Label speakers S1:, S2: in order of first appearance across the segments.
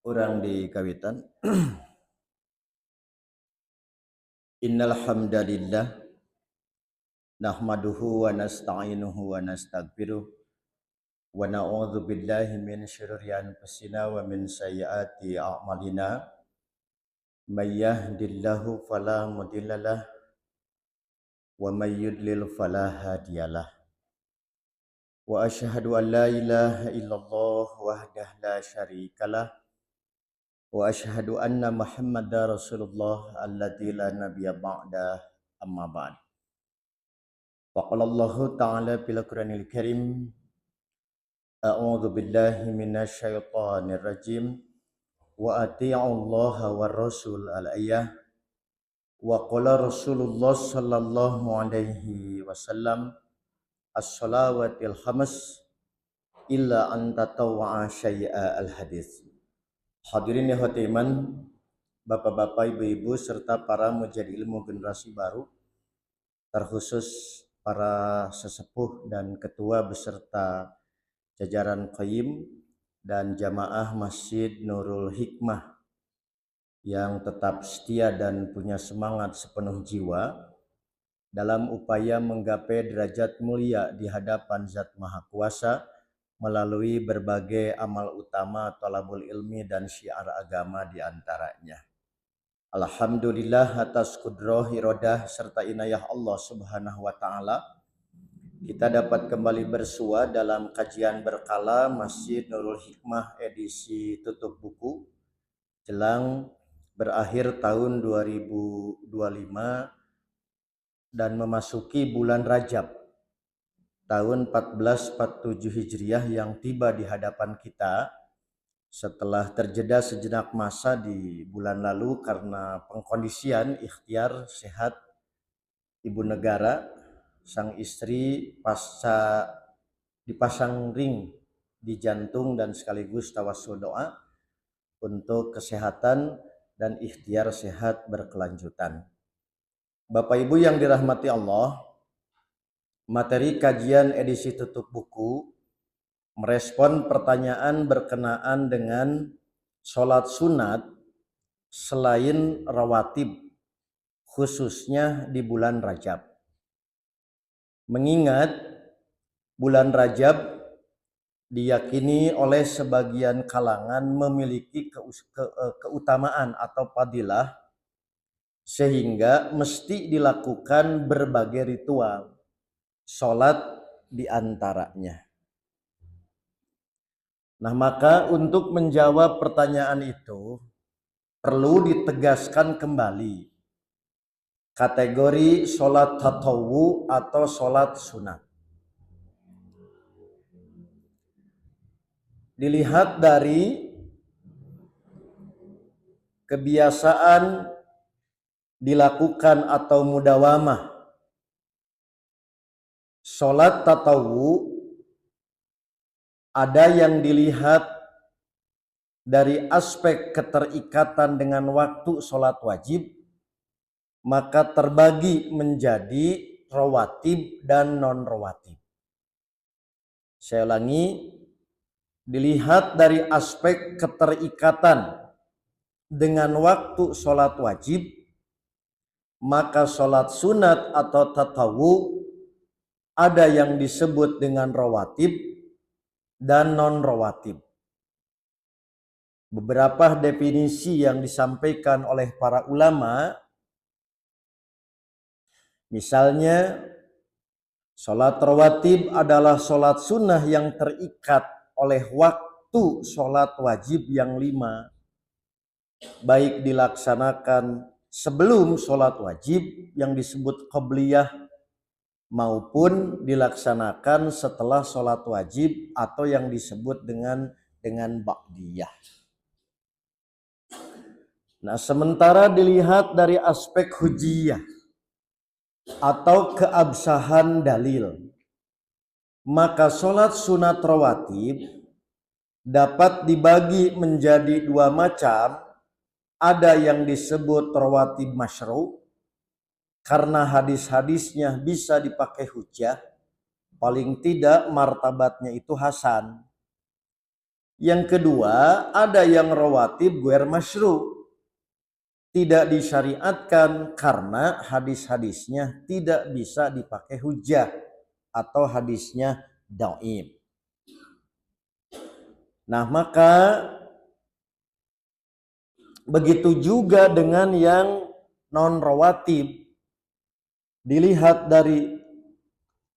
S1: Urang di kawitan. Innal hamdalillah nahmaduhu wa nasta'inuhu wa nastaghfiruh wa na'udzu billahi min syururi anfusina wa min sayyiati a'malina. May yahdihillahu fala mudhillalah wa may yudlil fala hadiyalah. Wa asyhadu an la ilaha illallah wahdahu la syarikalah wa asyhadu anna Muhammadar Rasulullah alladzi la nabiyya ba'da amma ba'd. Faqala Allah Ta'ala fil Qur'anil Karim, A'udzu billahi minasy syaithanir rajim. Wa ati'u Allah war rasul al-ayah. Wa qala Rasulullah sallallahu alaihi wasallam as-salawatil khams illa an tatawwa'a syai'a al-hadis. Hadirin ya khotiman, Bapak-bapak, Ibu-ibu serta para mujahid ilmu generasi baru, terkhusus para sesepuh dan ketua beserta jajaran qayyim dan jamaah Masjid Nurul Hikmah yang tetap setia dan punya semangat sepenuh jiwa dalam upaya menggapai derajat mulia di hadapan Zat Maha Kuasa melalui berbagai amal utama thalabul ilmi dan syiar agama di antaranya. Alhamdulillah atas kudrah, iradah serta inayah Allah Subhanahu wa taala kita dapat kembali bersua dalam kajian berkala Masjid Nurul Hikmah edisi tutup buku jelang berakhir tahun 2025 dan memasuki bulan Rajab tahun 1447 Hijriah yang tiba di hadapan kita setelah terjeda sejenak masa di bulan lalu karena pengkondisian ikhtiar sehat ibu negara. Sang istri pasca dipasang ring di jantung dan sekaligus tawassul doa untuk kesehatan dan ikhtiar sehat berkelanjutan. Bapak Ibu yang dirahmati Allah, materi kajian edisi tutup buku merespon pertanyaan berkenaan dengan sholat sunat selain rawatib, khususnya di bulan Rajab. Mengingat bulan Rajab diyakini oleh sebagian kalangan memiliki keutamaan atau fadilah sehingga mesti dilakukan berbagai ritual sholat di antaranya. Nah, maka untuk menjawab pertanyaan itu perlu ditegaskan kembali kategori sholat tatawwu atau sholat sunat. Dilihat dari kebiasaan dilakukan atau mudawamah sholat tatawwu, ada yang dilihat dari aspek keterikatan dengan waktu sholat wajib, maka terbagi menjadi rawatib dan non-rawatib. Saya ulangi, dilihat dari aspek keterikatan dengan waktu sholat wajib, maka sholat sunat atau tatawwu ada yang disebut dengan rawatib dan non-rawatib. Beberapa definisi yang disampaikan oleh para ulama, misalnya sholat rawatib adalah sholat sunnah yang terikat oleh waktu sholat wajib yang 5, baik dilaksanakan sebelum sholat wajib yang disebut qobliyah maupun dilaksanakan setelah sholat wajib atau yang disebut dengan ba'diyah. Nah, sementara dilihat dari aspek hujiyah atau keabsahan dalil, maka sholat sunat rawatib dapat dibagi menjadi 2 macam. Ada yang disebut rawatib masyru' karena hadis-hadisnya bisa dipakai hujah, paling tidak martabatnya itu hasan. Yang kedua, ada yang rawatib ghair masyru', tidak disyariatkan karena hadis-hadisnya tidak bisa dipakai hujah atau hadisnya dhaif. Nah, maka begitu juga dengan yang non rawatib, dilihat dari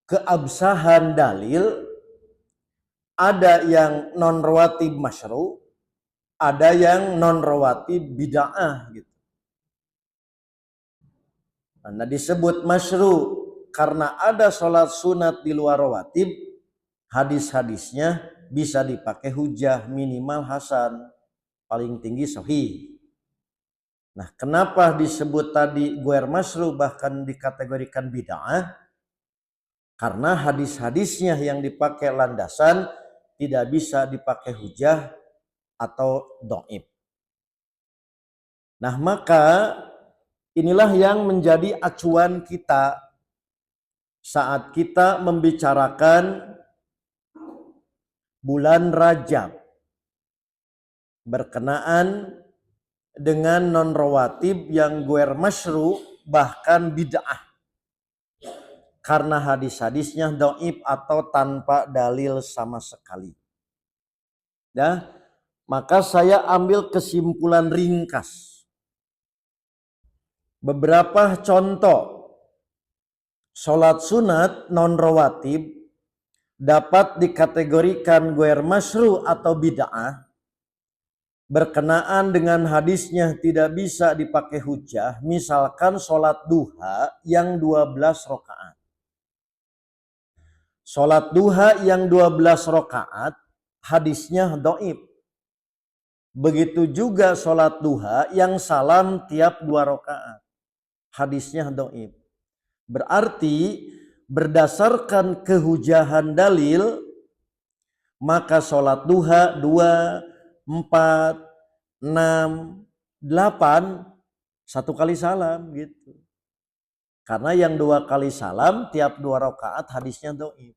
S1: keabsahan dalil, ada yang non rawatib masyru', ada yang non rawatib bid'ah gitu. Nah, disebut masyru' karena ada sholat sunat di luar rawatib, hadis-hadisnya bisa dipakai hujah, minimal hasan, paling tinggi sahih. Nah, kenapa disebut tadi ghair masyru' bahkan dikategorikan bid'ah? Karena hadis-hadisnya yang dipakai landasan tidak bisa dipakai hujah atau dhaif. Nah, maka inilah yang menjadi acuan kita saat kita membicarakan bulan Rajab berkenaan dengan non rawatib yang ghair masyru' bahkan bid'ah karena hadis-hadisnya dhaif atau tanpa dalil sama sekali. Ya, maka saya ambil kesimpulan ringkas. Beberapa contoh sholat sunat non rawatib dapat dikategorikan ghair masyru' atau bid'ah berkenaan dengan hadisnya tidak bisa dipakai hujah. Misalkan sholat duha yang 12 rakaat. Sholat duha yang 12 rakaat hadisnya dhaif. Begitu juga sholat duha yang salam tiap 2 rakaat. Hadisnya dhaif. Berarti berdasarkan kehujahan dalil, maka sholat duha 2, 4, 6, 8 1 kali salam gitu. Karena yang 2 kali salam tiap 2 rakaat hadisnya dhaif.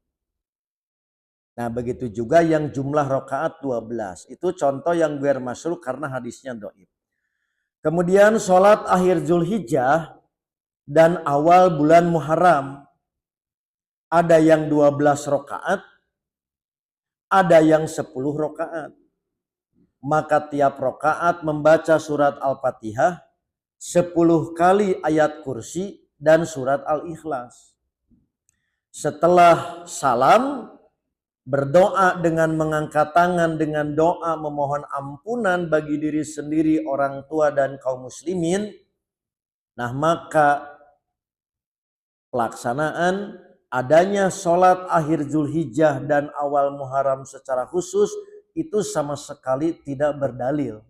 S1: Nah, begitu juga yang jumlah rakaat 12. Itu contoh yang ghair masyru' karena hadisnya dhaif. Kemudian sholat akhir Zulhijjah dan awal bulan Muharram. Ada yang 12 rakaat, ada yang 10 rakaat. Maka tiap rakaat membaca surat Al-Fatihah, 10 kali ayat kursi dan surat Al-Ikhlas. Setelah salam, berdoa dengan mengangkat tangan dengan doa memohon ampunan bagi diri sendiri, orang tua dan kaum muslimin. Nah, maka pelaksanaan adanya sholat akhir Zulhijjah dan awal Muharram secara khusus itu sama sekali tidak berdalil.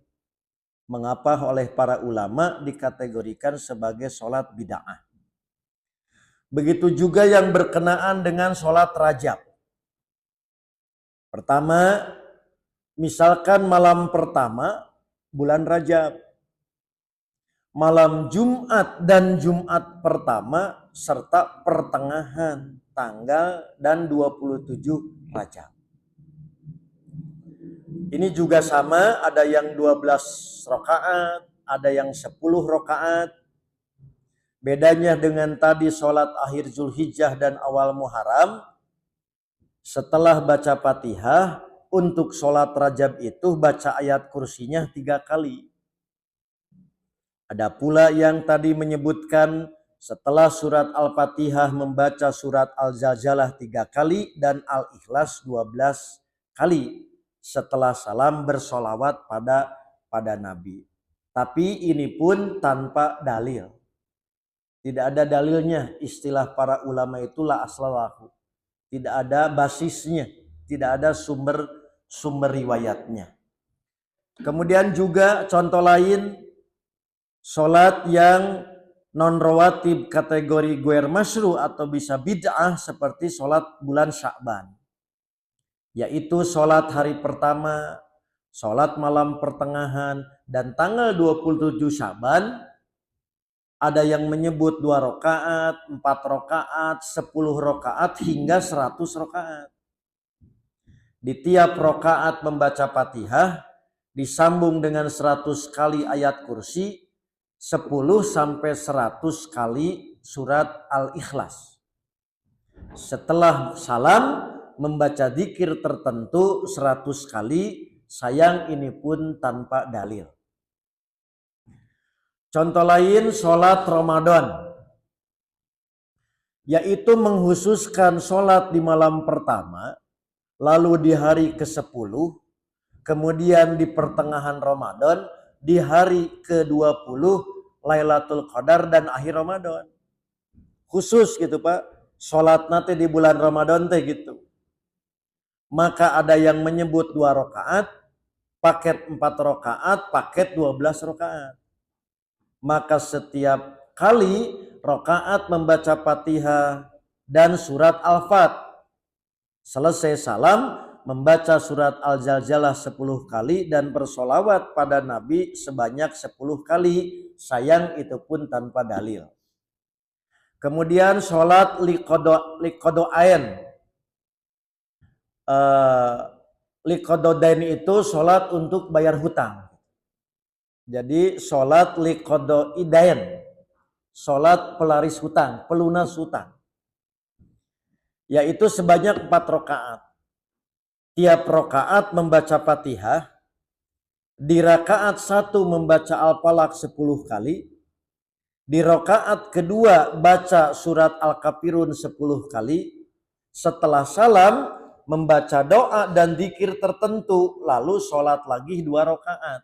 S1: Mengapa oleh para ulama dikategorikan sebagai sholat bid'ah. Begitu juga yang berkenaan dengan sholat Rajab. Pertama, misalkan malam pertama bulan Rajab, malam Jumat dan Jumat pertama serta pertengahan tanggal dan 27 Rajab. Ini juga sama, ada yang 12 rakaat, ada yang 10 rakaat. Bedanya dengan tadi sholat akhir Zulhijjah dan awal Muharram, setelah baca Fatihah, untuk sholat Rajab itu baca ayat kursinya 3 kali. Ada pula yang tadi menyebutkan setelah surat Al-Fatihah membaca surat Al-Zalzalah 3 kali dan Al-Ikhlas 12 kali. Setelah salam bersolawat pada Nabi. Tapi ini pun tanpa dalil. Tidak ada dalilnya. Istilah para ulama itulah aslalahu. Tidak ada basisnya, tidak ada sumber riwayatnya. Kemudian juga contoh lain, sholat yang non rawatib kategori ghair masyru' atau bisa bid'ah seperti sholat bulan Sya'ban. Yaitu sholat hari pertama, sholat malam pertengahan, dan tanggal 27 Sya'ban. Ada yang menyebut 2 rakaat, 4 rakaat, 10 rakaat hingga 100 rakaat. Di tiap rokaat membaca Fatihah disambung dengan 100 kali ayat kursi, 10 sampai 100 kali surat Al-Ikhlas. Setelah salam membaca zikir tertentu 100 kali, sayang ini pun tanpa dalil. Contoh lain sholat Ramadan, yaitu menghususkan sholat di malam pertama, lalu di hari ke-10, kemudian di pertengahan Ramadan, di hari ke-20 Lailatul Qadar dan akhir Ramadan. Khusus gitu Pak, sholat nanti di bulan Ramadan teh gitu. Maka ada yang menyebut 2 rakaat, paket 4 rakaat, paket 12 rakaat. Maka setiap kali rakaat membaca Fatihah dan surat Al-Fat. Selesai salam membaca surat Al-Zalzalah 10 kali dan bersolawat pada Nabi sebanyak 10 kali. Sayang itu pun tanpa dalil. Kemudian sholat liqodo'ain. Liqododain itu sholat untuk bayar hutang. Jadi sholat liqodo'idain, sholat pelaris hutang, pelunas hutang. Yaitu sebanyak 4 rakaat. Tiap rakaat membaca Fatihah. Di rakaat 1 membaca Al-Falaq 10 kali. Di rakaat kedua baca surat Al-Kafirun 10 kali. Setelah salam membaca doa dan zikir tertentu. Lalu sholat lagi 2 rakaat.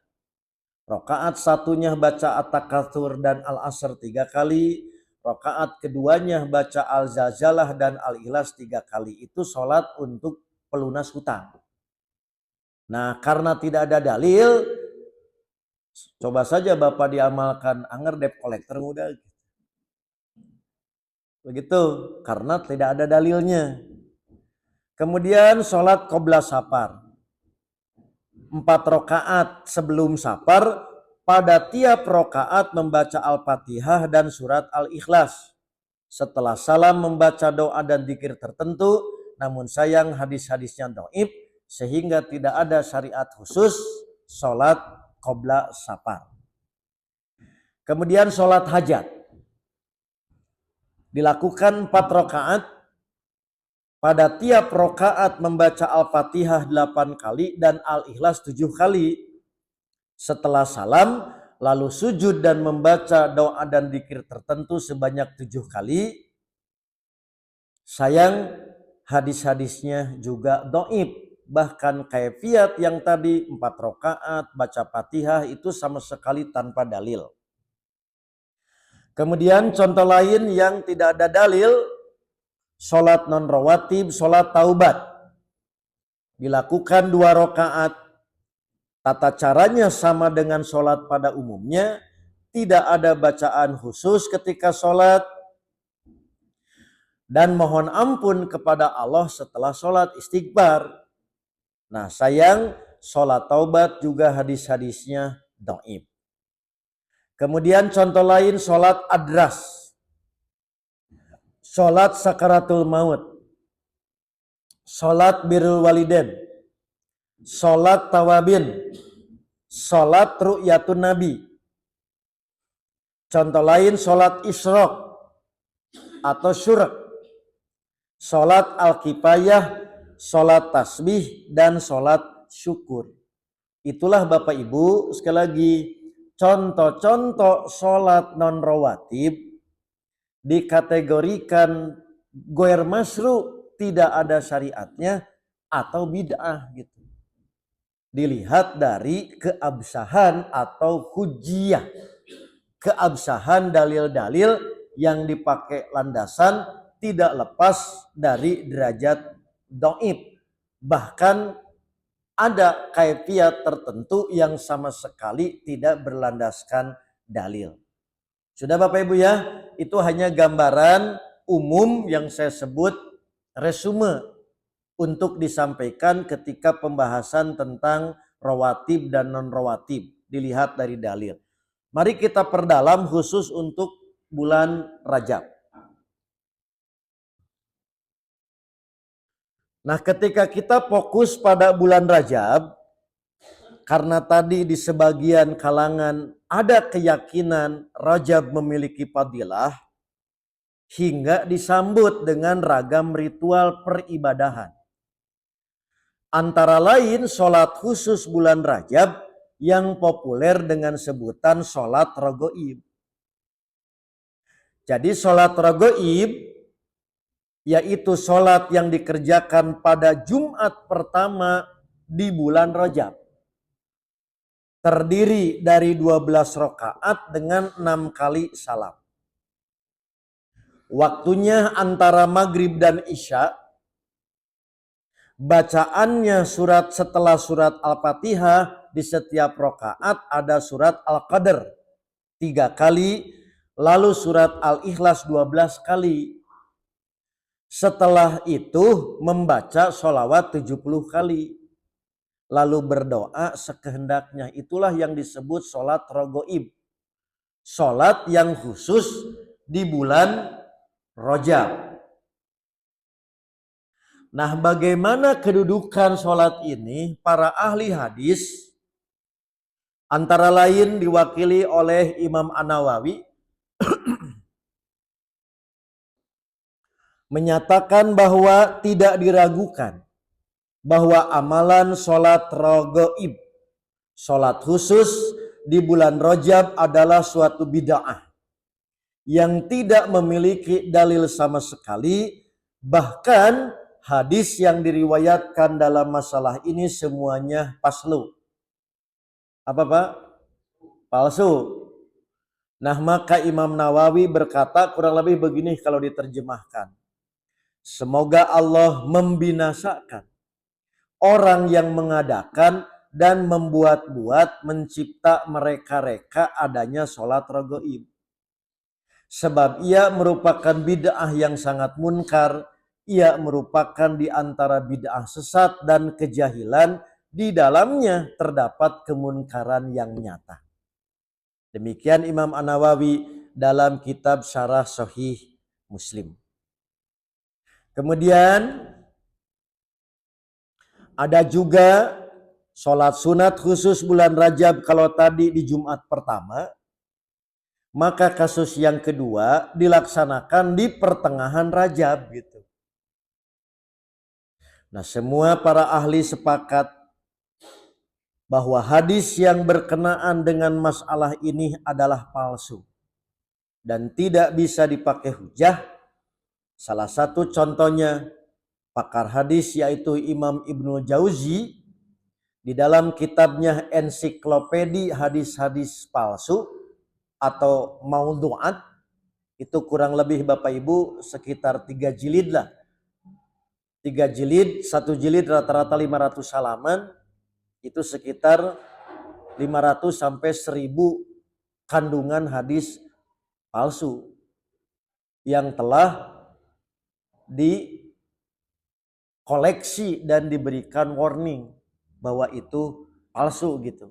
S1: Rakaat satunya baca At-Takatsur dan Al-Asr 3 kali. Rakaat keduanya baca Al-Zalzalah dan Al-Ikhlas 3 kali. Itu sholat untuk pelunas hutang. Nah, karena tidak ada dalil, coba saja Bapak diamalkan anger debt collector muda. Begitu, karena tidak ada dalilnya. Kemudian sholat qobla safar. 4 rakaat sebelum safar, pada tiap rakaat membaca Al-Fatihah dan surat Al-Ikhlas. Setelah salam membaca doa dan zikir tertentu, namun sayang hadis-hadisnya dhaif sehingga tidak ada syariat khusus sholat qobla safar. Kemudian sholat hajat. Dilakukan 4 rakaat. Pada tiap rakaat membaca Al-Fatihah 8 kali dan Al-Ikhlas 7 kali. Setelah salam lalu sujud dan membaca doa dan zikir tertentu sebanyak 7 kali. Sayang hadis-hadisnya juga dhaif. Bahkan kaifiat yang tadi 4 rakaat baca Fatihah itu sama sekali tanpa dalil. Kemudian contoh lain yang tidak ada dalil, sholat non rawatib, sholat taubat. Dilakukan 2 rakaat. Tata caranya sama dengan sholat pada umumnya. Tidak ada bacaan khusus ketika sholat. Dan mohon ampun kepada Allah setelah sholat, istighfar. Nah sayang sholat taubat juga hadis-hadisnya dhaif. Kemudian contoh lain sholat adras. Sholat sakaratul maut. Sholat birrul walidain. Sholat tawabin. Sholat ru'yatun nabi. Contoh lain sholat isyraq atau syurq. Sholat al-kifayah, sholat tasbih, dan sholat syukur. Itulah Bapak Ibu sekali lagi contoh-contoh sholat non rawatib dikategorikan goer masru, tidak ada syariatnya atau bid'ah gitu. Dilihat dari keabsahan atau hujjiyah, keabsahan dalil-dalil yang dipakai landasan tidak lepas dari derajat dhaif. Bahkan ada kaifiat tertentu yang sama sekali tidak berlandaskan dalil. Sudah Bapak Ibu ya, itu hanya gambaran umum yang saya sebut resume untuk disampaikan ketika pembahasan tentang rawatib dan non rawatib. Dilihat dari dalil. Mari kita perdalam khusus untuk bulan Rajab. Nah, ketika kita fokus pada bulan Rajab, karena tadi di sebagian kalangan ada keyakinan Rajab memiliki fadilah, hingga disambut dengan ragam ritual peribadahan. Antara lain sholat khusus bulan Rajab yang populer dengan sebutan sholat rogoib. Jadi sholat rogoib yaitu sholat yang dikerjakan pada Jumat pertama di bulan Rajab. Terdiri dari 12 rakaat dengan 6 kali salam. Waktunya antara maghrib dan isya. Bacaannya surat setelah surat Al-Fatihah di setiap rakaat ada surat Al-Qadr 3 kali. Lalu surat Al-Ikhlas 12 kali. Setelah itu membaca sholawat 70 kali. Lalu berdoa sekehendaknya. Itulah yang disebut sholat rogoib. Sholat yang khusus di bulan Rajab. Nah, bagaimana kedudukan sholat ini? Para ahli hadis antara lain diwakili oleh Imam An-Nawawi menyatakan bahwa tidak diragukan bahwa amalan sholat rogoib, sholat khusus di bulan Rajab adalah suatu bid'ah yang tidak memiliki dalil sama sekali. Bahkan hadis yang diriwayatkan dalam masalah ini semuanya palsu. Apa Pak? Palsu. Nah, maka Imam Nawawi berkata kurang lebih begini kalau diterjemahkan. Semoga Allah membinasakan orang yang mengadakan dan membuat-buat mencipta mereka-reka adanya sholat rogoib. Sebab ia merupakan bid'ah yang sangat munkar. Ia merupakan di antara bid'ah sesat dan kejahilan. Di dalamnya terdapat kemunkaran yang nyata. Demikian Imam An-Nawawi dalam kitab Syarah Sahih Muslim. Kemudian ada juga sholat sunat khusus bulan Rajab. Kalau tadi di Jumat pertama, maka kasus yang kedua dilaksanakan di pertengahan Rajab gitu. Nah, semua para ahli sepakat bahwa hadis yang berkenaan dengan masalah ini adalah palsu dan tidak bisa dipakai hujah. Salah satu contohnya pakar hadis yaitu Imam Ibnu Jauzi di dalam kitabnya Ensiklopedi Hadis-Hadis Palsu atau Maudhu'at, itu kurang lebih Bapak Ibu sekitar 3 jilid lah. 3 jilid, 1 jilid rata-rata 500 halaman, itu sekitar 500 sampai 1000 kandungan hadis palsu yang telah dikoleksi dan diberikan warning bahwa itu palsu gitu.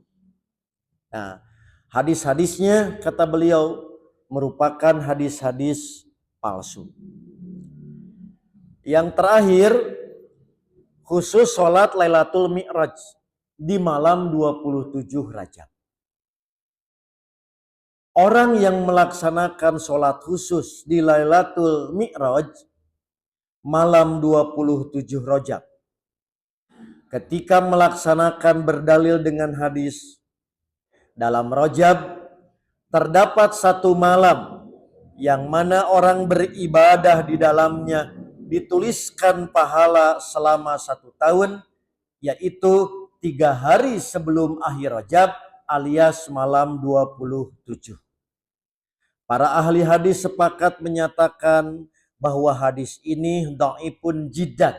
S1: Nah, hadis-hadisnya kata beliau merupakan hadis-hadis palsu. Yang terakhir, khusus sholat Lailatul Mi'raj di malam 27 Rajab. Orang yang melaksanakan sholat khusus di Lailatul Mi'raj malam 27 Rajab, ketika melaksanakan berdalil dengan hadis dalam Rajab terdapat satu malam yang mana orang beribadah di dalamnya dituliskan pahala selama 1 tahun, yaitu 3 hari sebelum akhir Rajab alias malam 27. Para ahli hadis sepakat menyatakan bahwa hadis ini dhaifun jiddan.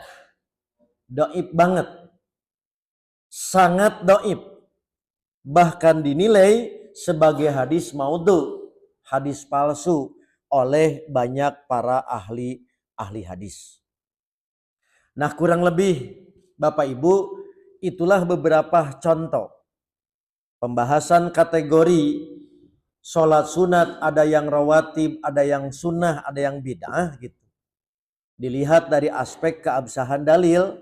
S1: Dhaif banget. Sangat dhaif. Bahkan dinilai sebagai hadis maudhu, hadis palsu oleh banyak para ahli hadis. Nah, kurang lebih Bapak Ibu, itulah beberapa contoh pembahasan kategori sholat sunat. Ada yang rawatib, ada yang sunnah, ada yang bid'ah gitu. Dilihat dari aspek keabsahan dalil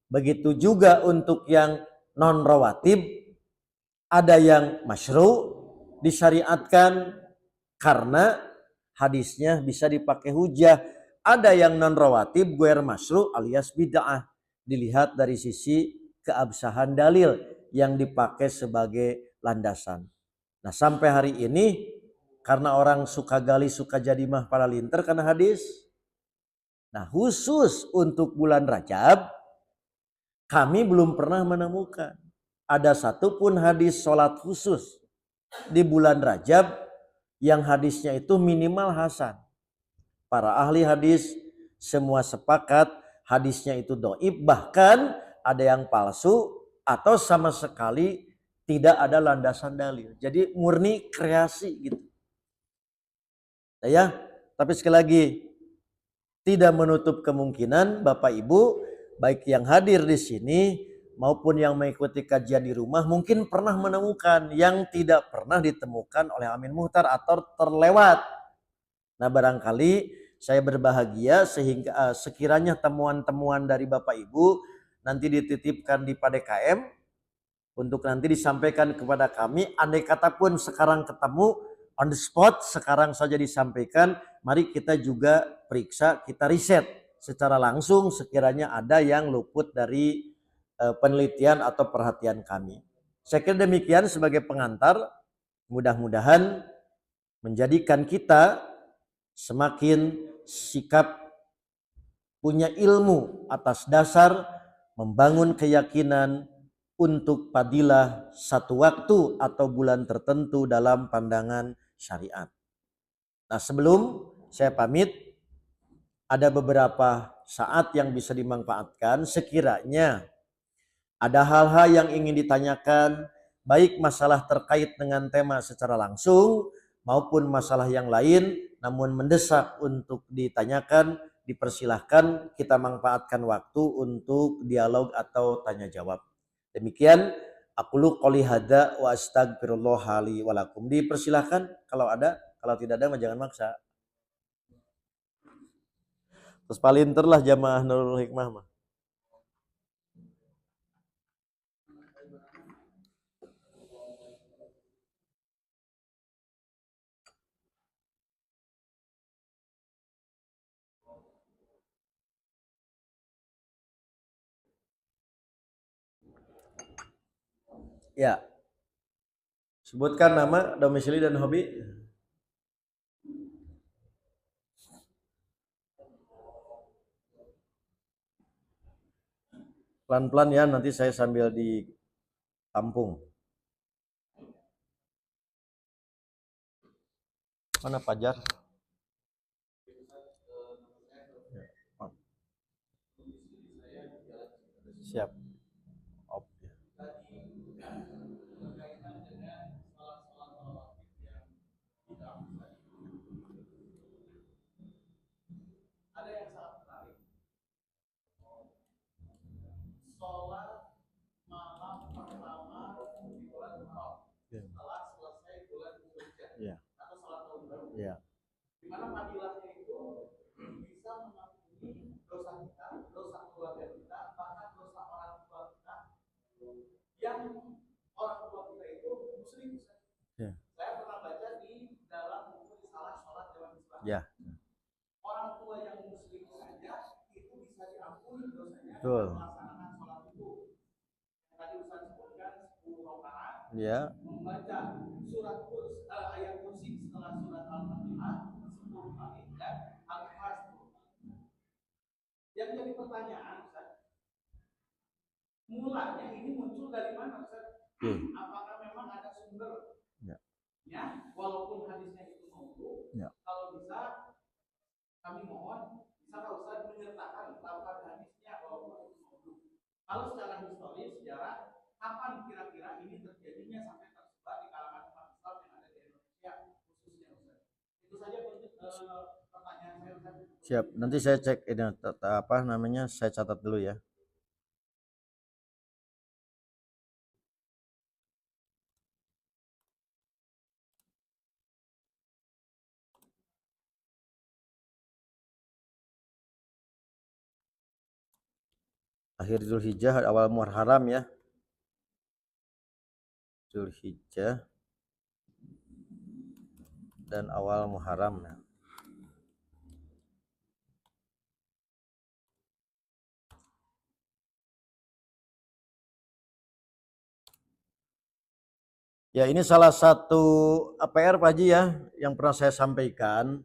S1: Begitu juga untuk yang non rawatib, ada yang masyru' disyariatkan karena hadisnya bisa dipakai hujah. Ada yang non rawatib guer masyru' alias bid'ah, dilihat dari sisi keabsahan dalil yang dipakai sebagai landasan. Nah, sampai hari ini karena orang suka gali suka jadi mah para linter karena hadis. Nah, khusus untuk bulan Rajab kami belum pernah menemukan ada satupun hadis sholat khusus di bulan Rajab yang hadisnya itu minimal hasan. Para ahli hadis semua sepakat hadisnya itu doib, bahkan ada yang palsu atau sama sekali tidak ada landasan dalil. Jadi murni kreasi gitu. Ya, tapi sekali lagi tidak menutup kemungkinan Bapak Ibu baik yang hadir di sini maupun yang mengikuti kajian di rumah mungkin pernah menemukan yang tidak pernah ditemukan oleh Amin Muhtar atau terlewat. Nah, barangkali saya berbahagia sehingga sekiranya temuan-temuan dari Bapak Ibu nanti dititipkan di PADKM untuk nanti disampaikan kepada kami. Andai kata pun sekarang ketemu on the spot, sekarang saja disampaikan, mari kita juga periksa, kita riset secara langsung sekiranya ada yang luput dari penelitian atau perhatian kami. Saya kira demikian sebagai pengantar, mudah-mudahan menjadikan kita semakin sikap punya ilmu atas dasar membangun keyakinan untuk padilah satu waktu atau bulan tertentu dalam pandangan syariat. Nah, sebelum saya pamit, ada beberapa saat yang bisa dimanfaatkan sekiranya ada hal-hal yang ingin ditanyakan, baik masalah terkait dengan tema secara langsung maupun masalah yang lain, namun mendesak untuk ditanyakan, dipersilahkan kita manfaatkan waktu untuk dialog atau tanya jawab. Demikian, aku qouli hadza wa astagfirullah li wa lakum. Dipersilahkan kalau ada, kalau tidak ada jangan maksa. Terus palinter lah jamaah Nurul Hikmah mah. Ya, sebutkan nama, domisili dan hobi. Pelan-pelan ya, nanti saya sambil ditampung. Mana Pajar? Siap. Op. Ya. Ya. Di mana fadilahnya itu bisa mengampuni dosa kita, dosa keluarga kita, bahkan dosa orang tua kita yang orang tua kita itu muslim. Ya. Saya pernah baca di dalam buku Risalah Sholat Dewan Islam. Ya. Orang tua yang muslim saja itu bisa diampuni dosanya. Betul. Melaksanakan sholat itu. Tadi Ustaz sebutkan 10 rakaat. Ya. Membaca surat ayat kursi setelah surat Al-Fatihah 10 kali dan Al-Ikhlas 10 kali. Yang jadi pertanyaan, Ustaz, mulanya ini muncul dari mana, Ustaz? Apakah memang ada sumber? Ya, walaupun hadisnya itu maudhu, ya. Kalau bisa kami mohon bisa Pak Ustaz menyertakan lafaz hadisnya walaupun itu maudhu. Kalau secara historis sejarah, kapan kira-kira ini terjadinya sampai tersebar di kalangan umat Islam yang ada di Indonesia khususnya, Ustaz? Itu saja pertanyaan saya, Ustaz. Siap, nanti saya cek ini apa namanya, saya catat dulu ya. Akhir Zulhijjah, awal Muharram ya. Zulhijjah dan awal Muharram. Ya, ini salah satu PR Pak Haji ya yang pernah saya sampaikan.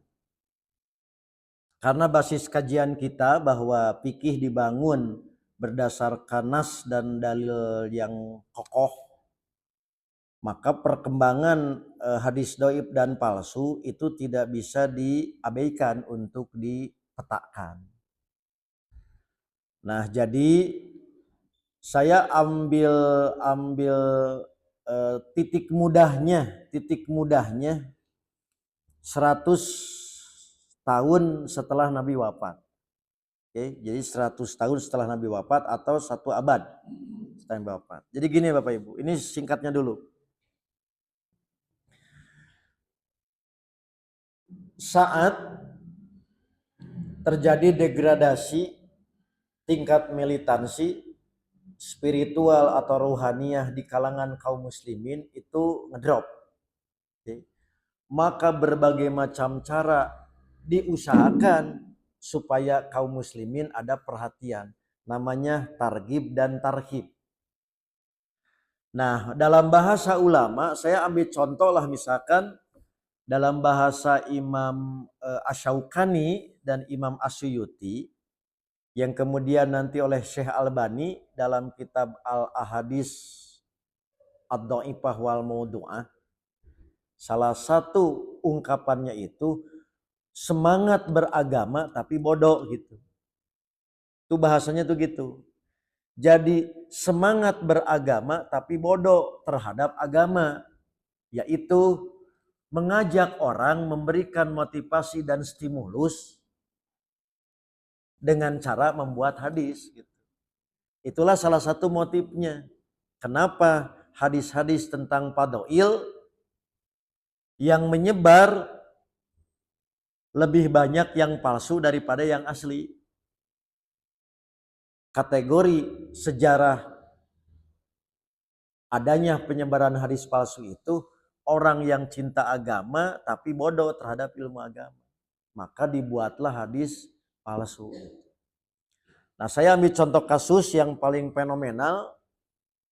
S1: Karena basis kajian kita bahwa fikih dibangun berdasarkan nas dan dalil yang kokoh, maka perkembangan hadis dhaif dan palsu itu tidak bisa diabaikan untuk dipetakan. Nah, jadi saya ambil titik mudahnya 100 tahun setelah Nabi wafat. Oke, jadi 100 tahun setelah Nabi wafat atau 1 abad setelah Nabi wafat. Jadi gini Bapak Ibu, ini singkatnya dulu. Saat terjadi degradasi tingkat militansi spiritual atau rohaniyah di kalangan kaum muslimin itu ngedrop. Oke. Maka berbagai macam cara diusahakan supaya kaum muslimin ada perhatian. Namanya targhib dan tarhib. Nah, dalam bahasa ulama, saya ambil contoh lah misalkan dalam bahasa Imam Asy-Syaukani dan Imam As-Suyuti yang kemudian nanti oleh Syekh Albani dalam kitab Al-Ahadits Ad-Dhaifah wal Maudu'ah. Salah satu ungkapannya itu semangat beragama tapi bodoh gitu. Itu bahasanya tuh gitu. Jadi semangat beragama tapi bodoh terhadap agama, yaitu mengajak orang, memberikan motivasi dan stimulus dengan cara membuat hadis gitu. Itulah salah satu motifnya. Kenapa hadis-hadis tentang fadhail yang menyebar lebih banyak yang palsu daripada yang asli. Kategori sejarah adanya penyebaran hadis palsu itu orang yang cinta agama tapi bodoh terhadap ilmu agama. Maka dibuatlah hadis palsu. Nah, saya ambil contoh kasus yang paling fenomenal,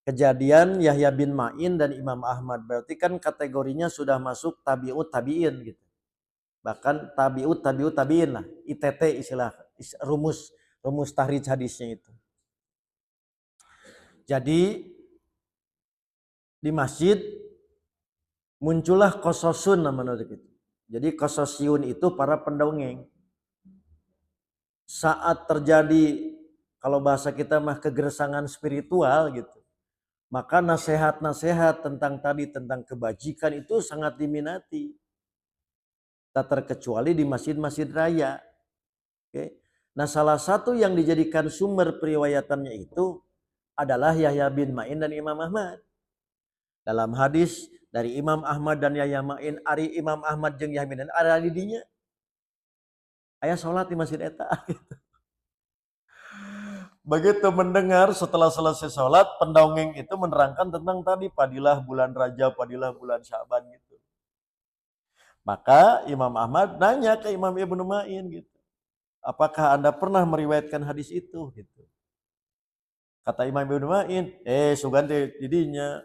S1: kejadian Yahya bin Ma'in dan Imam Ahmad. Berarti kan kategorinya sudah masuk tabi'ut tabi'in gitu. Bahkan tabi'ut tabi'in lah, ITT istilah rumus tahrij hadisnya itu. Jadi di masjid muncullah kososun namanya gitu. Jadi kososyun itu para pendongeng. Saat terjadi, kalau bahasa kita mah kegersangan spiritual gitu, maka nasihat-nasihat tentang kebajikan itu sangat diminati. Tak terkecuali di masjid-masjid raya. Oke. Nah, salah satu yang dijadikan sumber periwayatannya itu adalah Yahya bin Ma'in dan Imam Ahmad. Dalam hadis dari Imam Ahmad dan Yahya Ma'in, ari Imam Ahmad jeung Yahya bin Ma'in ada di dinya. Aya salat di masjid eta gitu. Begitu mendengar setelah selesai sholat, pendongeng itu menerangkan tentang tadi padilah bulan Rajab, padilah bulan Syaban gitu. Maka Imam Ahmad nanya ke Imam Ibnu Ma'in gitu, apakah Anda pernah meriwayatkan hadis itu gitu. Kata Imam Ibnu Ma'in, sugan didinya.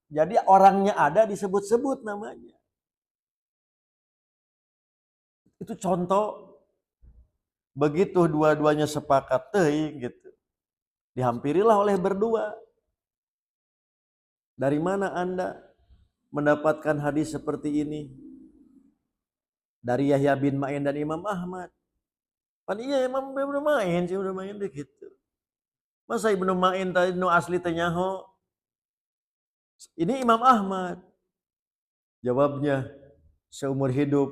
S1: Jadi orangnya ada disebut-sebut namanya. Itu contoh. Begitu dua-duanya sepakat teuing gitu. Dihampirilah oleh berdua. Dari mana Anda mendapatkan hadis seperti ini? Dari Yahya bin Ma'in dan Imam Ahmad. Kan iya Imam Ibnu Ma'in sih, Ibnu Ma'in deh gitu. Masa Ibnu Ma'in tadi nu asli tenyaho? Ini Imam Ahmad. Jawabnya, seumur hidup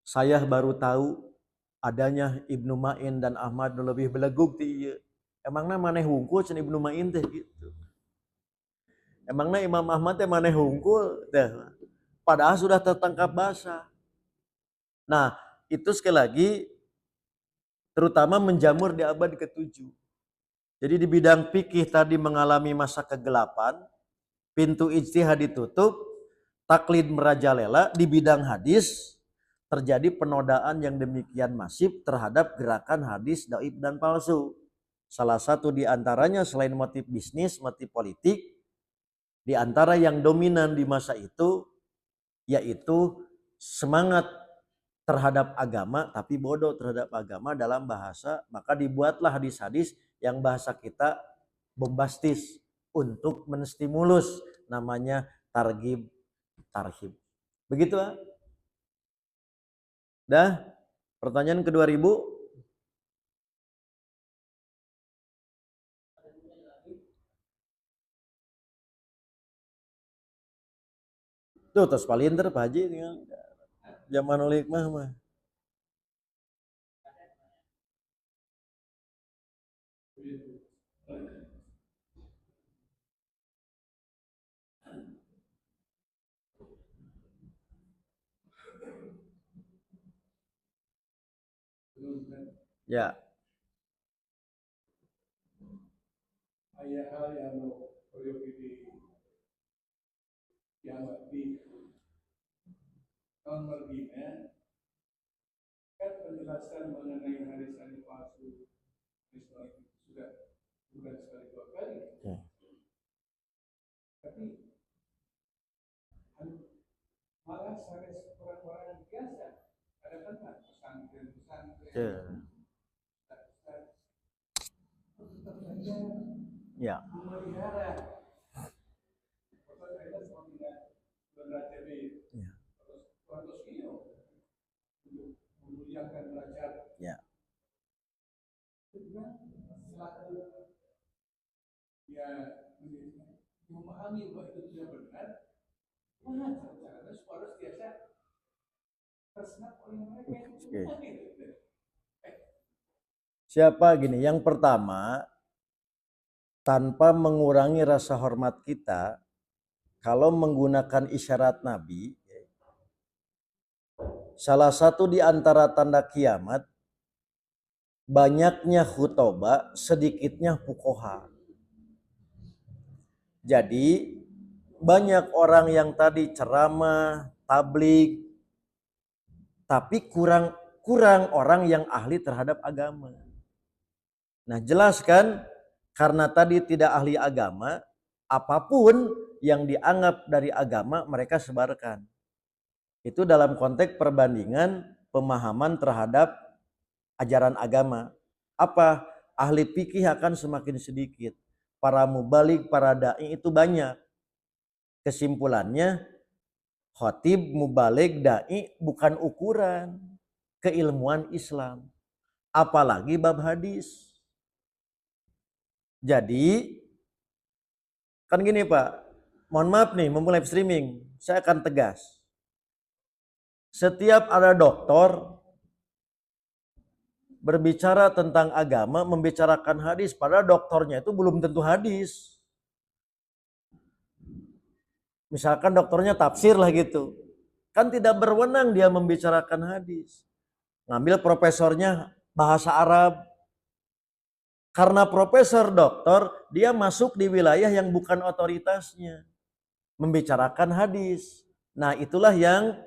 S1: saya baru tahu adanya Ibnu Ma'in dan Ahmad lebih beleguk ti ieu. Emangna maneh hungkul cenah Ibnu Ma'in teh gitu. Emangna Imam Ahmad teh maneh hungkul teh. Padahal sudah tertangkap basah. Nah, itu sekali lagi terutama menjamur di abad ke-7. Jadi di bidang fikih tadi mengalami masa kegelapan, pintu ijtihad ditutup, taklid merajalela. Di bidang hadis terjadi penodaan yang demikian masif terhadap gerakan hadis dhaif dan palsu. Salah satu di antaranya selain motif bisnis, motif politik, di antara yang dominan di masa itu yaitu semangat terhadap agama tapi bodoh terhadap agama dalam bahasa, maka dibuatlah hadis-hadis yang bahasa kita bombastis untuk menstimulus, namanya targhib tarhib. Begitu ah. Dah, pertanyaan kedua ribu. Tuh terus palinter Pak Haji zaman ulik mah. Ya. Aya hal yang perlu yang lebih non-marginal kan penjelasan mengenai hadis-hadis palsu sudah bukan sekali dua kali. Tapi malah saya orang-orang biasa ada kan pesantren. Ya. Memelihara. Ya. Ya, memahami bahwa itu tidak benar, caranya supaya biasa tersenap oleh mereka. Siapa gini? Yang pertama, tanpa mengurangi rasa hormat kita, kalau menggunakan isyarat Nabi, salah satu di antara tanda kiamat, banyaknya khutbah, sedikitnya fuqaha. Jadi banyak orang yang tadi ceramah, tabligh, tapi kurang orang yang ahli terhadap agama. Nah jelas kan, karena tadi tidak ahli agama, apapun yang dianggap dari agama mereka sebarkan. Itu dalam konteks perbandingan pemahaman terhadap ajaran agama. Apa? Ahli fikih akan semakin sedikit. Para mubalik, para da'i itu banyak. Kesimpulannya, khatib, mubalik, da'i bukan ukuran keilmuan Islam. Apalagi bab hadis. Jadi, kan gini Pak, mohon maaf nih, memulai streaming, saya akan tegas. Setiap ada doktor berbicara tentang agama, membicarakan hadis, padahal doktornya itu belum tentu hadis. Misalkan dokternya tafsir lah gitu. Kan tidak berwenang dia membicarakan hadis. Ngambil profesornya bahasa Arab. Karena profesor doktor, dia masuk di wilayah yang bukan otoritasnya. Membicarakan hadis. Nah itulah yang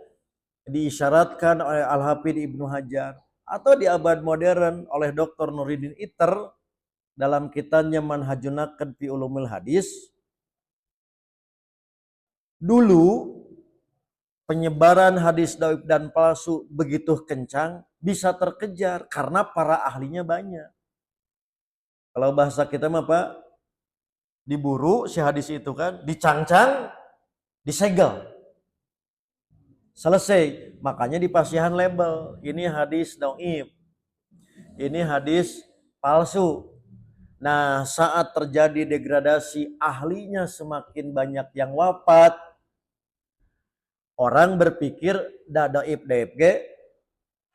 S1: diisyaratkan oleh Al-Hafidh Ibnu Hajar atau di abad modern oleh Dr. Nuruddin Iter dalam kitabnya Manhajun Naqd fi Ulumul Hadis. Dulu penyebaran hadis dhaif dan palsu begitu kencang, bisa terkejar karena para ahlinya banyak. Kalau bahasa kita mah Pak, diburu si hadis itu kan, dicangcang, disegel. Selesai, makanya di pasihan label, ini hadis dhaif, ini hadis palsu. Nah saat terjadi degradasi, ahlinya semakin banyak yang wafat, orang berpikir dhaif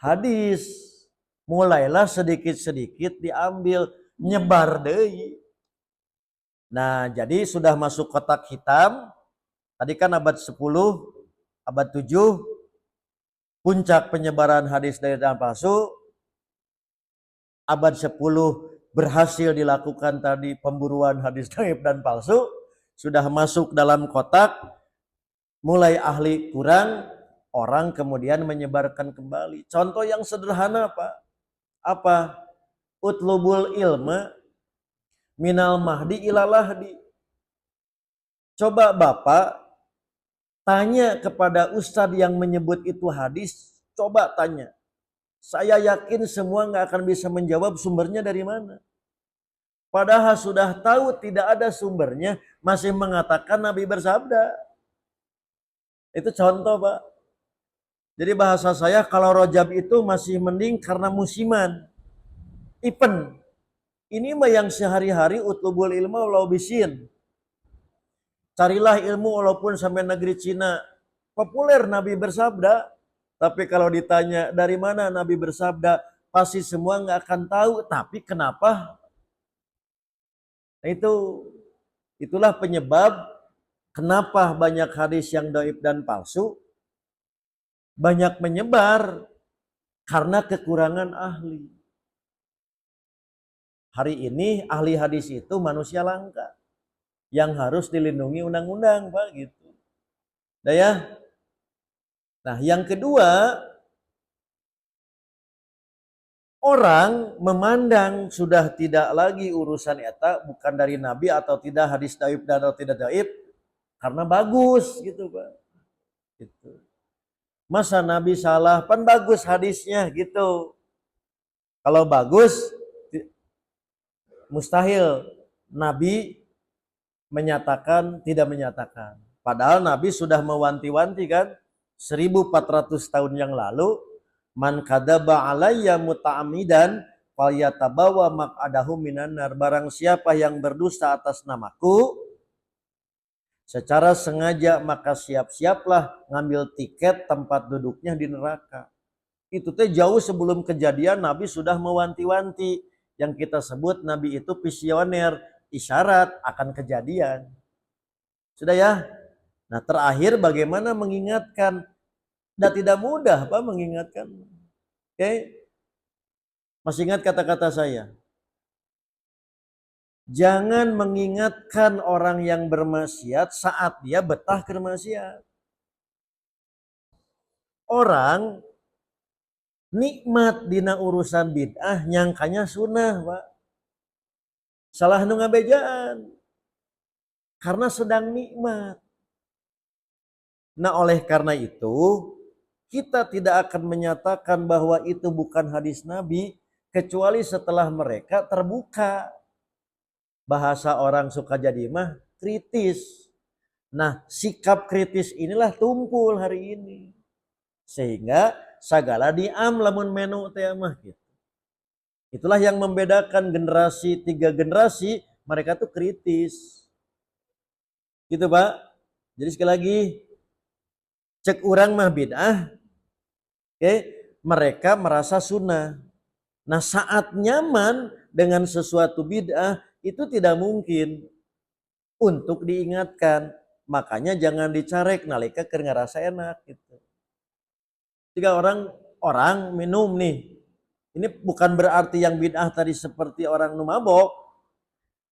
S1: hadis, mulailah sedikit-sedikit diambil, nyebar deui. Nah jadi sudah masuk kotak hitam, tadi kan abad 10, abad 7, puncak penyebaran hadis dhaif dan palsu. Abad 10 berhasil dilakukan tadi pemburuan hadis dhaif dan palsu, sudah masuk dalam kotak, mulai ahli kurang, orang kemudian menyebarkan kembali. Contoh yang sederhana Pak, apa? Utlubul ilma minal mahdi ilalahdi. Coba Bapak tanya kepada ustadz yang menyebut itu hadis, coba tanya. Saya yakin semua nggak akan bisa menjawab sumbernya dari mana. Padahal sudah tahu tidak ada sumbernya, masih mengatakan Nabi bersabda. Itu contoh Pak. Jadi bahasa saya kalau rojab itu masih mending karena musiman. Ipen. Ini mah yang sehari-hari utlubul ilmu walau bisin. Carilah ilmu walaupun sampai negeri Cina. Populer Nabi bersabda. Tapi kalau ditanya dari mana Nabi bersabda, pasti semua nggak akan tahu. Tapi kenapa? Nah itulah penyebab kenapa banyak hadis yang dhaif dan palsu banyak menyebar karena kekurangan ahli. Hari ini ahli hadis itu manusia langka yang harus dilindungi undang-undang Pak gitu. Nah ya. Nah yang kedua, orang memandang sudah tidak lagi urusan eta bukan dari Nabi atau tidak hadis dhaif dan atau tidak dhaif karena bagus gitu Pak. Gitu. Masa Nabi salah? Pan bagus hadisnya gitu. Kalau bagus mustahil Nabi menyatakan tidak menyatakan. Padahal Nabi sudah mewanti-wanti kan 1400 tahun yang lalu, man kadzaba alayya muta'ammidan falyatabawa maq'adahu minan nar. Barang siapa yang berdusta atas namaku secara sengaja maka siap-siaplah ngambil tiket tempat duduknya di neraka. Itu teh jauh sebelum kejadian Nabi sudah mewanti-wanti. Yang kita sebut Nabi itu visioner, isyarat akan kejadian. Sudah ya? Nah terakhir bagaimana mengingatkan? Dan tidak mudah Pak mengingatkan. Oke? Masih ingat kata-kata saya? Jangan mengingatkan orang yang bermaksiat saat dia betah bermaksiat. Orang nikmat dina urusan bid'ah nyangkanya sunnah Pak. Salah nu ngabejaan. Karena sedang nikmat. Nah oleh karena itu kita tidak akan menyatakan bahwa itu bukan hadis Nabi kecuali setelah mereka terbuka. Bahasa orang suka jadi mah kritis. Nah sikap kritis inilah tumpul hari ini. Sehingga segala diam lamun menu teh mah gitu. Itulah yang membedakan generasi 3 generasi, mereka tuh kritis. Gitu Pak. Jadi sekali lagi cek urang mah bid'ah. Oke, mereka merasa sunnah. Nah, saat nyaman dengan sesuatu bid'ah itu tidak mungkin untuk diingatkan. Makanya jangan dicarek nalika keur ngarasa enak gitu. Jika orang minum nih, ini bukan berarti yang bid'ah tadi seperti orang nu mabok,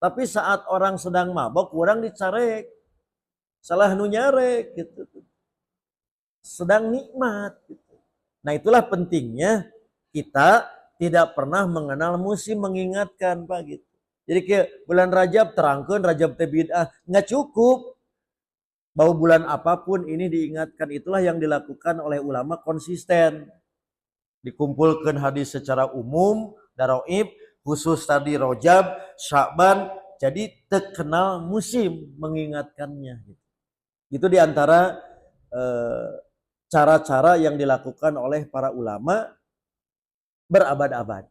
S1: tapi saat orang sedang mabok kurang dicarek, salah nu nyarek gitu, sedang nikmat. Gitu. Nah itulah pentingnya kita tidak pernah mengenal musim mengingatkan Pak gitu. Jadi ke bulan Rajab terangkan Rajab teh bid'ah nggak cukup. Bahwa bulan apapun ini diingatkan, itulah yang dilakukan oleh ulama konsisten. Dikumpulkan hadis secara umum, daraib, khusus tadi Rajab, Sya'ban, jadi terkenal musim mengingatkannya. Itu diantara cara-cara yang dilakukan oleh para ulama berabad-abad.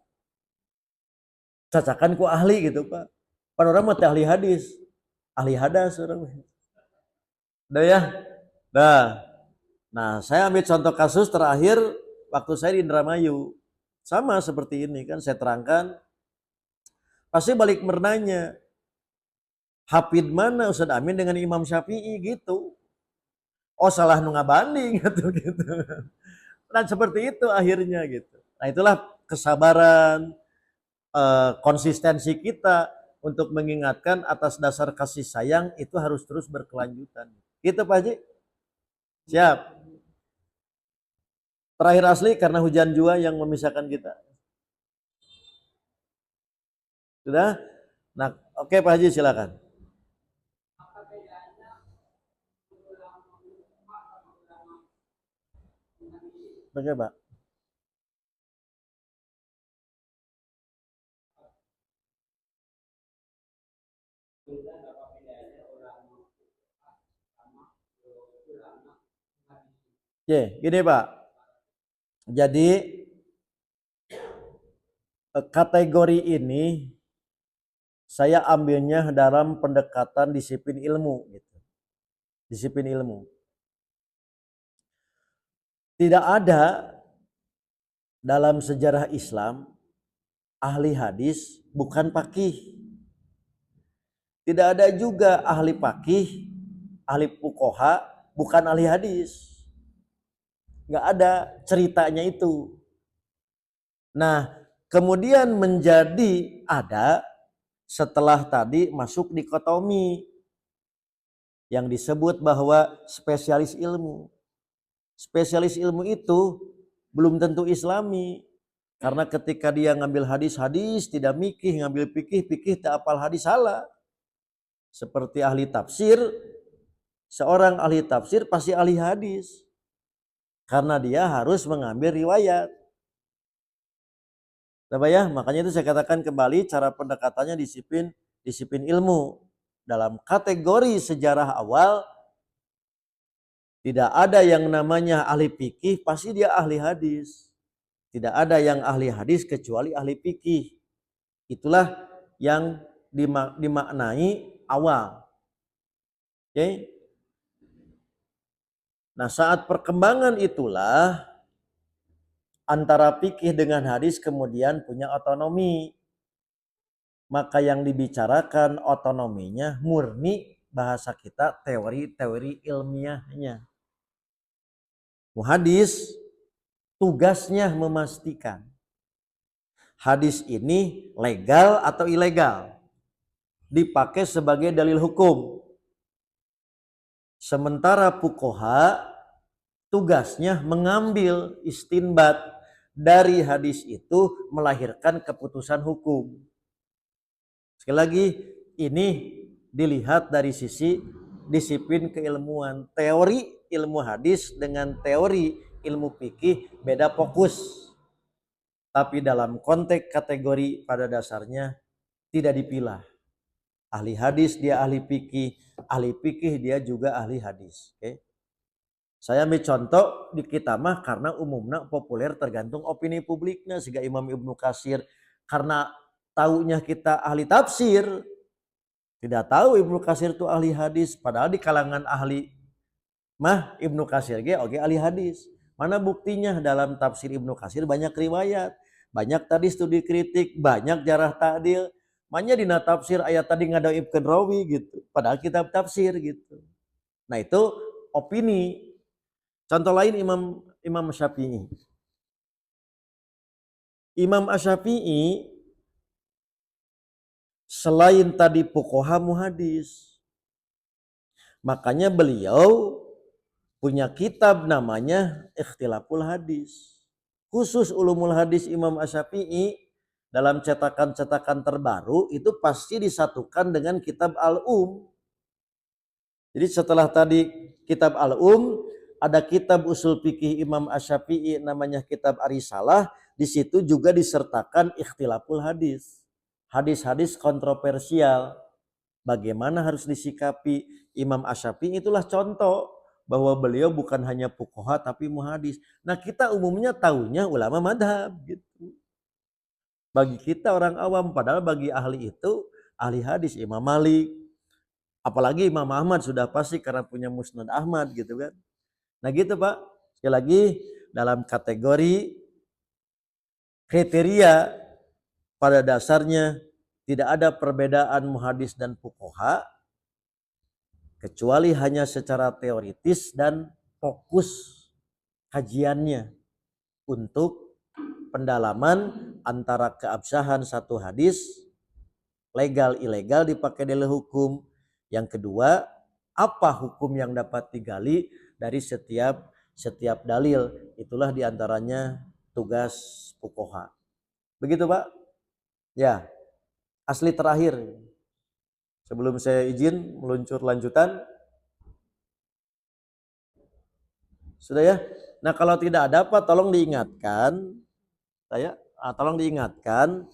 S1: Cacakan ku ahli gitu Pak. Panorama teh ahli hadis, ahli hadas orang. Udah ya. Nah, saya ambil contoh kasus terakhir waktu saya di Indramayu. Sama seperti ini kan saya terangkan. Pasti balik menanya, hafid mana Ustaz Amin dengan Imam Syafi'i gitu. Oh salah nu ngabanding gitu. Dan seperti itu akhirnya gitu. Nah itulah kesabaran, konsistensi kita untuk mengingatkan atas dasar kasih sayang itu harus terus berkelanjutan. Gitu Pak Haji? Siap. Terakhir asli karena hujan jua yang memisahkan kita. Sudah? Nah, oke Pak Haji silakan. Oke Pak. Oke, gini Pak. Jadi kategori ini saya ambilnya dalam pendekatan disiplin ilmu gitu. Disiplin ilmu. Tidak ada dalam sejarah Islam ahli hadis bukan faqih. Tidak ada juga ahli faqih, ahli fuqaha bukan ahli hadis. Nggak ada ceritanya itu. Nah, kemudian menjadi ada setelah tadi masuk dikotomi yang disebut bahwa spesialis ilmu. Spesialis ilmu itu belum tentu islami. Karena ketika dia ngambil hadis tidak mikih, ngambil fikih tak apal hadis salah. Seperti ahli tafsir, seorang ahli tafsir pasti ahli hadis. Karena dia harus mengambil riwayat. Coba ya, makanya itu saya katakan kembali cara pendekatannya disiplin ilmu. Dalam kategori sejarah awal tidak ada yang namanya ahli fikih, pasti dia ahli hadis. Tidak ada yang ahli hadis kecuali ahli fikih. Itulah yang dimaknai awal. Oke. Nah, saat perkembangan itulah antara fikih dengan hadis kemudian punya otonomi. Maka yang dibicarakan otonominya murni bahasa kita teori-teori ilmiahnya. Hadis tugasnya memastikan hadis ini legal atau ilegal, dipakai sebagai dalil hukum. Sementara fuqaha tugasnya mengambil istinbat dari hadis itu melahirkan keputusan hukum. Sekali lagi, ini dilihat dari sisi disiplin keilmuan. Teori ilmu hadis dengan teori ilmu fikih beda fokus. Tapi dalam konteks kategori pada dasarnya tidak dipilah. Ahli hadis dia ahli fikih dia juga ahli hadis. Oke. Saya ambil contoh di kita mah karena umumnya populer tergantung opini publiknya. Sehingga Imam Ibnu Katsir karena taunya kita ahli tafsir, tidak tahu Ibnu Katsir itu ahli hadis. Padahal di kalangan ahli mah Ibnu Katsir oke ahli hadis. Mana buktinya dalam tafsir Ibnu Katsir banyak riwayat, banyak tadi studi kritik, banyak jarah ta'dil. Makanya dina tafsir ayat tadi ngadaibkeun rawi gitu. Padahal kitab tafsir gitu. Nah itu opini. Contoh lain Imam Syafi'i. Imam Asy-Syafi'i selain tadi fuqaha muhadis. Makanya beliau punya kitab namanya Ikhtilaful Hadis. Khusus ulumul hadis Imam Asy-Syafi'i dalam cetakan-cetakan terbaru itu pasti disatukan dengan kitab Al-Um. Jadi setelah tadi kitab Al-Um, ada kitab usul fikih Imam Asy-Syafi'i namanya kitab Ar-Risalah, di situ juga disertakan Ikhtilaful Hadis. Hadis-hadis kontroversial. Bagaimana harus disikapi Imam Asy-Syafi'i itulah contoh bahwa beliau bukan hanya fuqaha tapi muhadis. Nah, kita umumnya tahunya ulama madhab gitu. Bagi kita orang awam, padahal bagi ahli itu ahli hadis Imam Malik, apalagi Imam Ahmad sudah pasti karena punya Musnad Ahmad gitu kan. Nah gitu Pak, sekali lagi dalam kategori kriteria pada dasarnya tidak ada perbedaan muhadis dan fuqaha kecuali hanya secara teoritis dan fokus kajiannya untuk pendalaman
S2: antara keabsahan satu hadis legal ilegal dipakai dalam hukum. Yang kedua, apa hukum yang dapat digali dari setiap dalil. Itulah diantaranya tugas fuqaha. Begitu Pak? Ya, asli terakhir. Sebelum saya izin meluncur lanjutan. Sudah ya? Nah kalau tidak ada Pak, tolong diingatkan. Tolong diingatkan.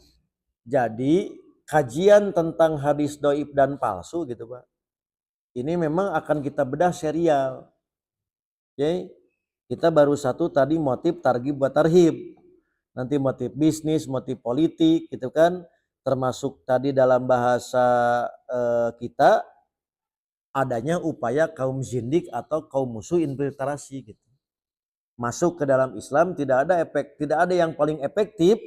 S2: Jadi kajian tentang hadis doib dan palsu gitu Pak. Ini memang akan kita bedah serial. Oke? Kita baru satu tadi motif targhib buat tarhib. Nanti motif bisnis, motif politik gitu kan. Termasuk tadi dalam bahasa kita adanya upaya kaum zindik atau kaum musuh infiltrasi gitu. Masuk ke dalam Islam tidak ada yang paling efektif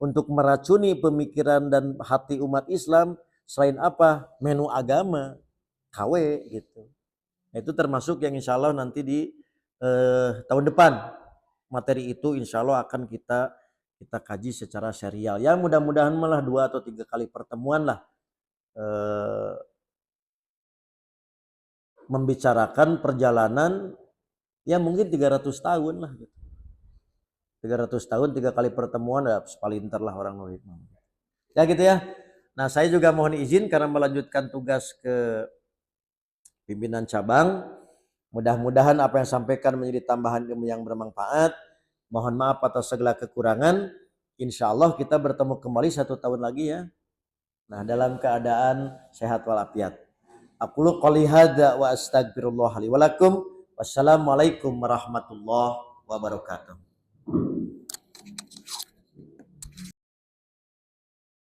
S2: untuk meracuni pemikiran dan hati umat Islam selain apa? Menu agama, KW gitu. Itu termasuk yang insya Allah nanti di tahun depan materi itu insya Allah akan kita kaji secara serial. Ya mudah-mudahan malah 2 atau 3 kali pertemuan lah membicarakan perjalanan ya mungkin 300 tahun lah gitu. 300 tahun 3 kali pertemuan ya sepalinter lah orang Nurik. Ya gitu ya. Nah saya juga mohon izin karena melanjutkan tugas ke pimpinan cabang. Mudah-mudahan apa yang sampaikan menjadi tambahan ilmu yang bermanfaat. Mohon maaf atas segala kekurangan. Insya Allah kita bertemu kembali 1 tahun lagi ya. Nah dalam keadaan sehat walafiat. Aqulu qouli hadza wa astaghfirullah li wa lakum. Wassalamualaikum warahmatullahi wabarakatuh.